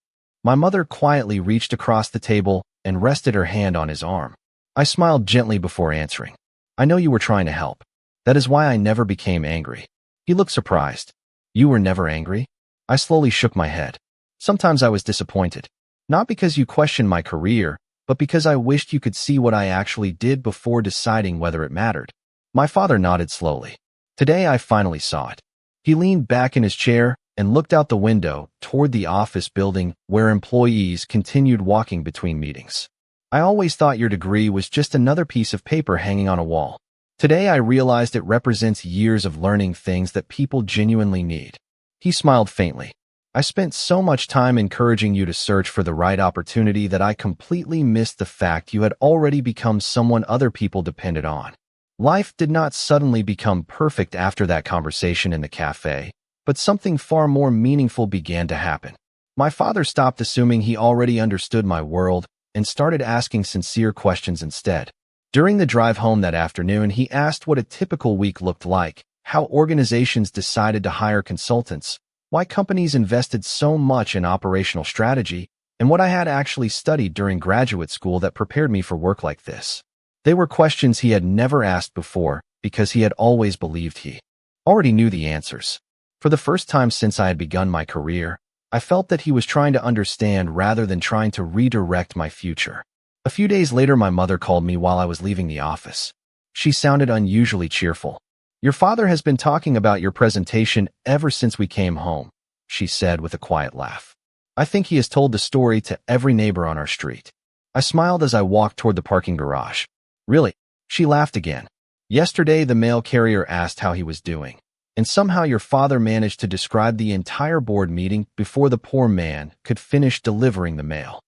My mother quietly reached across the table and rested her hand on his arm. I smiled gently before answering. I know you were trying to help. That is why I never became angry. He looked surprised. You were never angry? I slowly shook my head. Sometimes I was disappointed. Not because you questioned my career, but because I wished you could see what I actually did before deciding whether it mattered. My father nodded slowly. Today I finally saw it. He leaned back in his chair and looked out the window toward the office building where employees continued walking between meetings. I always thought your degree was just another piece of paper hanging on a wall. Today I realized it represents years of learning things that people genuinely need. He smiled faintly. I spent so much time encouraging you to search for the right opportunity that I completely missed the fact you had already become someone other people depended on. Life did not suddenly become perfect after that conversation in the cafe, but something far more meaningful began to happen. My father stopped assuming he already understood my world and started asking sincere questions instead. During the drive home that afternoon, he asked what a typical week looked like, how organizations decided to hire consultants, why companies invested so much in operational strategy, and what I had actually studied during graduate school that prepared me for work like this. They were questions he had never asked before because he had always believed he already knew the answers. For the first time since I had begun my career, I felt that he was trying to understand rather than trying to redirect my future. A few days later, my mother called me while I was leaving the office. She sounded unusually cheerful. Your father has been talking about your presentation ever since we came home, she said with a quiet laugh. I think he has told the story to every neighbor on our street. I smiled as I walked toward the parking garage. Really? She laughed again. Yesterday, the mail carrier asked how he was doing, and somehow your father managed to describe the entire board meeting before the poor man could finish delivering the mail.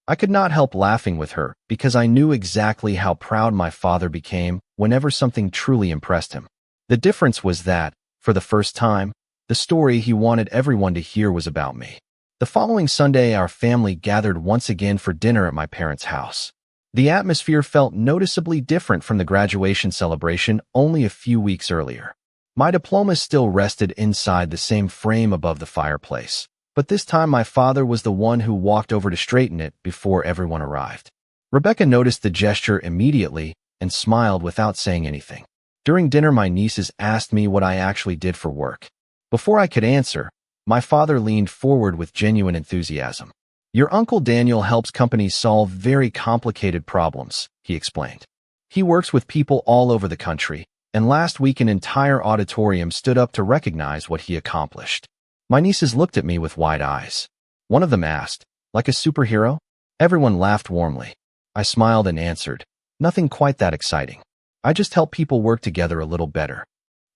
I could not help laughing with her because I knew exactly how proud my father became whenever something truly impressed him. The difference was that, for the first time, the story he wanted everyone to hear was about me. The following Sunday, our family gathered once again for dinner at my parents' house. The atmosphere felt noticeably different from the graduation celebration only a few weeks earlier. My diploma still rested inside the same frame above the fireplace, but this time my father was the one who walked over to straighten it before everyone arrived. Rebecca noticed the gesture immediately and smiled without saying anything. During dinner, my nieces asked me what I actually did for work. Before I could answer, my father leaned forward with genuine enthusiasm. "Your Uncle Daniel helps companies solve very complicated problems," he explained. "He works with people all over the country, and last week an entire auditorium stood up to recognize what he accomplished." My nieces looked at me with wide eyes. One of them asked, "Like a superhero?" Everyone laughed warmly. I smiled and answered, "Nothing quite that exciting. I just help people work together a little better."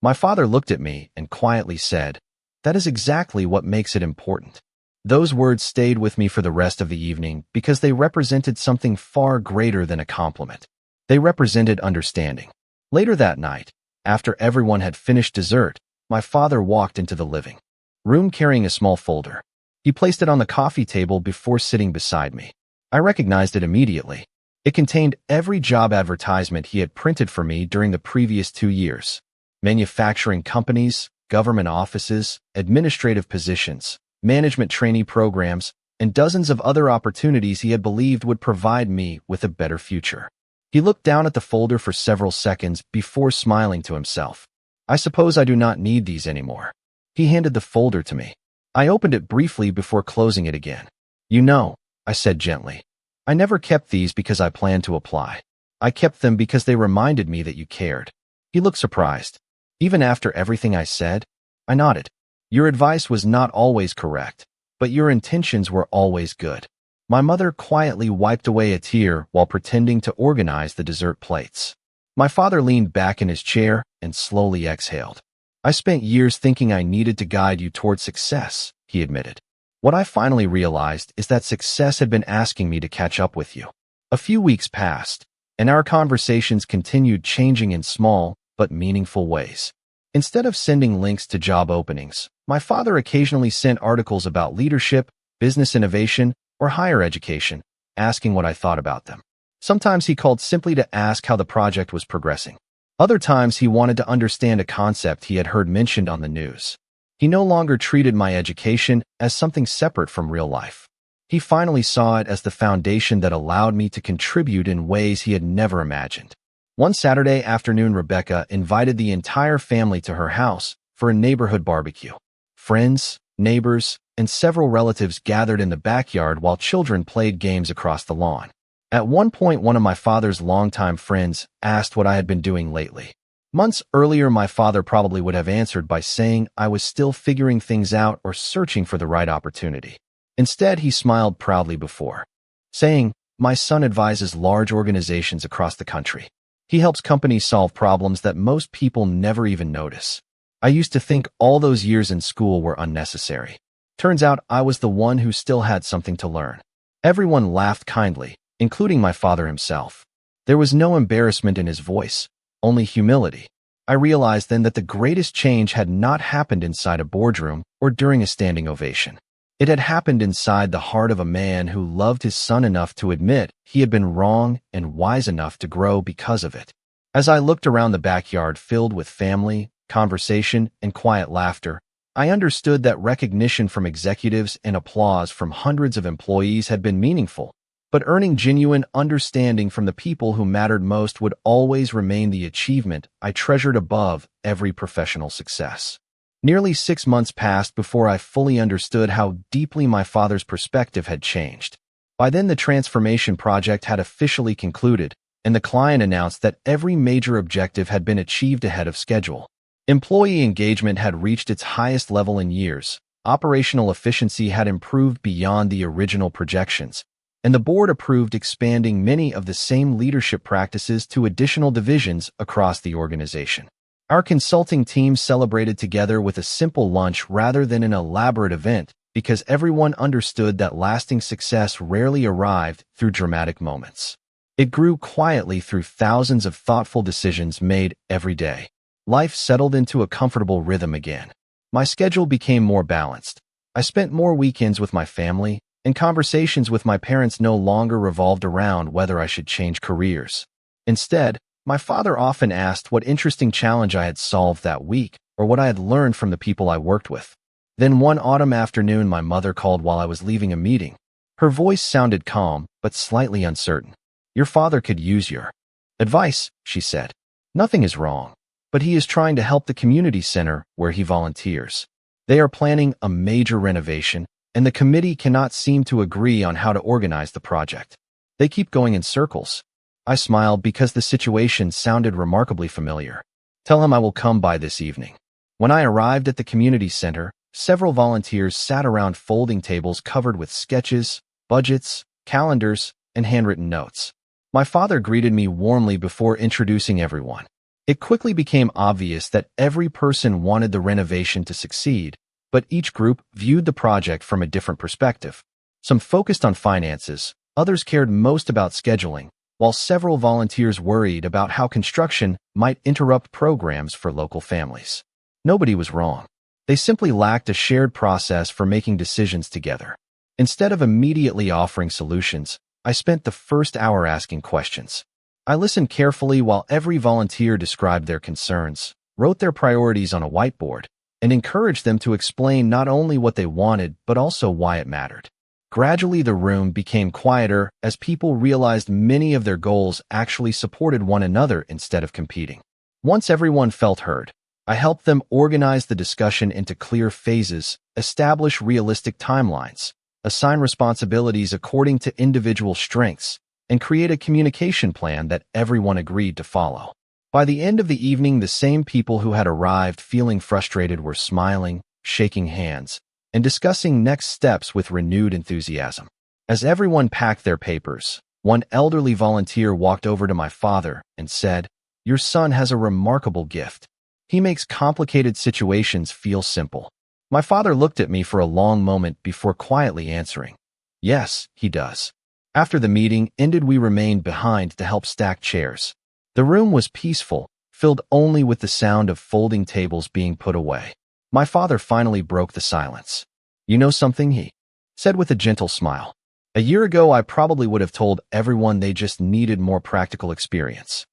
My father looked at me and quietly said, "That is exactly what makes it important." Those words stayed with me for the rest of the evening because they represented something far greater than a compliment. They represented understanding. Later that night, after everyone had finished dessert, my father walked into the living room carrying a small folder. He placed it on the coffee table before sitting beside me. I recognized it immediately. It contained every job advertisement he had printed for me during the previous 2 years. Manufacturing companies, government offices, administrative positions, management trainee programs, and dozens of other opportunities he had believed would provide me with a better future. He looked down at the folder for several seconds before smiling to himself. "I suppose I do not need these anymore." He handed the folder to me. I opened it briefly before closing it again. "You know," I said gently, "I never kept these because I planned to apply. I kept them because they reminded me that you cared." He looked surprised. "Even after everything I said?" I nodded. "Your advice was not always correct, but your intentions were always good." My mother quietly wiped away a tear while pretending to organize the dessert plates. My father leaned back in his chair and slowly exhaled. "I spent years thinking I needed to guide you toward success," he admitted. "What I finally realized is that success had been asking me to catch up with you." A few weeks passed, and our conversations continued, changing in small but meaningful ways. Instead of sending links to job openings, my father occasionally sent articles about leadership, business innovation, or higher education, asking what I thought about them. Sometimes he called simply to ask how the project was progressing. Other times he wanted to understand a concept he had heard mentioned on the news. He no longer treated my education as something separate from real life. He finally saw it as the foundation that allowed me to contribute in ways he had never imagined. One Saturday afternoon, Rebecca invited the entire family to her house for a neighborhood barbecue. Friends, neighbors, and several relatives gathered in the backyard while children played games across the lawn. At one point, one of my father's longtime friends asked what I had been doing lately. Months earlier, my father probably would have answered by saying I was still figuring things out or searching for the right opportunity. Instead, he smiled proudly before saying, "My son advises large organizations across the country. He helps companies solve problems that most people never even notice." I used to think all those years in school were unnecessary. Turns out I was the one who still had something to learn. Everyone laughed kindly, including my father himself. There was no embarrassment in his voice, only humility. I realized then that the greatest change had not happened inside a boardroom or during a standing ovation. It had happened inside the heart of a man who loved his son enough to admit he had been wrong and wise enough to grow because of it. As I looked around the backyard filled with family, conversation, and quiet laughter, I understood that recognition from executives and applause from hundreds of employees had been meaningful, but earning genuine understanding from the people who mattered most would always remain the achievement I treasured above every professional success. Nearly 6 months passed before I fully understood how deeply my father's perspective had changed. By then, the transformation project had officially concluded, and the client announced that every major objective had been achieved ahead of schedule. Employee engagement had reached its highest level in years, operational efficiency had improved beyond the original projections, and the board approved expanding many of the same leadership practices to additional divisions across the organization. Our consulting team celebrated together with a simple lunch rather than an elaborate event because everyone understood that lasting success rarely arrived through dramatic moments. It grew quietly through thousands of thoughtful decisions made every day. Life settled into a comfortable rhythm again. My schedule became more balanced. I spent more weekends with my family, and conversations with my parents no longer revolved around whether I should change careers. Instead, my father often asked what interesting challenge I had solved that week or what I had learned from the people I worked with. Then one autumn afternoon, my mother called while I was leaving a meeting. Her voice sounded calm, but slightly uncertain. "Your father could use your advice," she said. "Nothing is wrong, but he is trying to help the community center where he volunteers. They are planning a major renovation, and the committee cannot seem to agree on how to organize the project. They keep going in circles." I smiled because the situation sounded remarkably familiar. "Tell him I will come by this evening." When I arrived at the community center, several volunteers sat around folding tables covered with sketches, budgets, calendars, and handwritten notes. My father greeted me warmly before introducing everyone. It quickly became obvious that every person wanted the renovation to succeed, but each group viewed the project from a different perspective. Some focused on finances, others cared most about scheduling, while several volunteers worried about how construction might interrupt programs for local families. Nobody was wrong. They simply lacked a shared process for making decisions together. Instead of immediately offering solutions, I spent the first hour asking questions. I listened carefully while every volunteer described their concerns, wrote their priorities on a whiteboard, and encouraged them to explain not only what they wanted but also why it mattered. Gradually, the room became quieter as people realized many of their goals actually supported one another instead of competing. Once everyone felt heard, I helped them organize the discussion into clear phases, establish realistic timelines, assign responsibilities according to individual strengths, and create a communication plan that everyone agreed to follow. By the end of the evening, the same people who had arrived feeling frustrated were smiling, shaking hands, and discussing next steps with renewed enthusiasm. As everyone packed their papers, one elderly volunteer walked over to my father and said, "Your son has a remarkable gift. He makes complicated situations feel simple." My father looked at me for a long moment before quietly answering, "Yes, he does." After the meeting ended, we remained behind to help stack chairs. The room was peaceful, filled only with the sound of folding tables being put away. My father finally broke the silence. "You know something?" he said with a gentle smile. "A year ago, I probably would have told everyone they just needed more practical experience."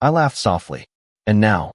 I laughed softly. "And now?"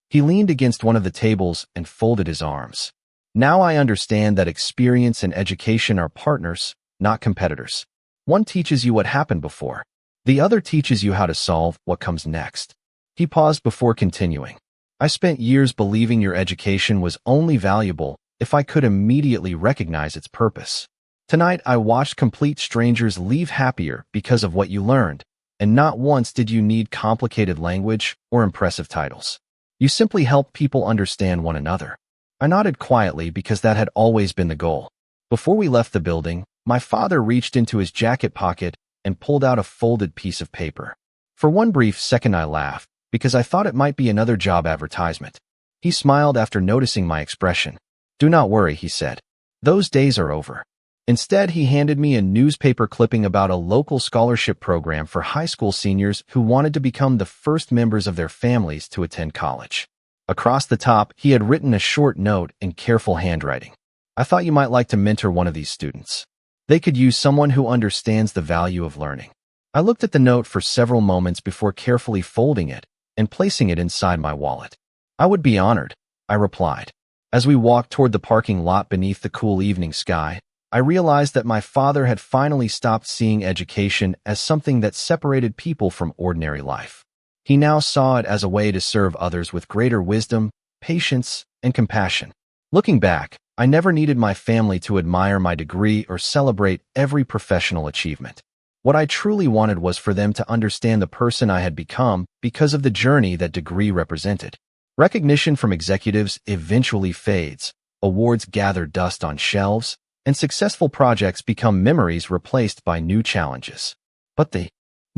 He leaned against one of the tables and folded his arms. "Now I understand that experience and education are partners, not competitors. One teaches you what happened before. The other teaches you how to solve what comes next." He paused before continuing. "I spent years believing your education was only valuable if I could immediately recognize its purpose. Tonight, I watched complete strangers leave happier because of what you learned, and not once did you need complicated language or impressive titles. You simply helped people understand one another." I nodded quietly because that had always been the goal. Before we left the building, my father reached into his jacket pocket and pulled out a folded piece of paper. For one brief second, I laughed because I thought it might be another job advertisement. He smiled after noticing my expression. "Do not worry," he said. "Those days are over." Instead, he handed me a newspaper clipping about a local scholarship program for high school seniors who wanted to become the first members of their families to attend college. Across the top, he had written a short note in careful handwriting. "I thought you might like to mentor one of these students. They could use someone who understands the value of learning." I looked at the note for several moments before carefully folding it and placing it inside my wallet. "I would be honored," I replied. As we walked toward the parking lot beneath the cool evening sky, I realized that my father had finally stopped seeing education as something that separated people from ordinary life. He now saw it as a way to serve others with greater wisdom, patience, and compassion. Looking back, I never needed my family to admire my degree or celebrate every professional achievement. What I truly wanted was for them to understand the person I had become because of the journey that degree represented. Recognition from executives eventually fades, awards gather dust on shelves, and successful projects become memories replaced by new challenges. But the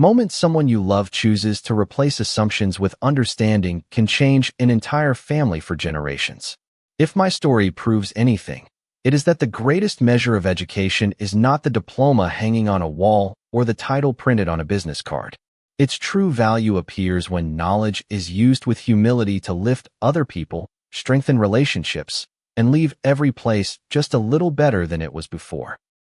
Moments someone you love chooses to replace assumptions with understanding can change an entire family for generations. If my story proves anything, it is that the greatest measure of education is not the diploma hanging on a wall or the title printed on a business card. Its true value appears when knowledge is used with humility to lift other people, strengthen relationships, and leave every place just a little better than it was before.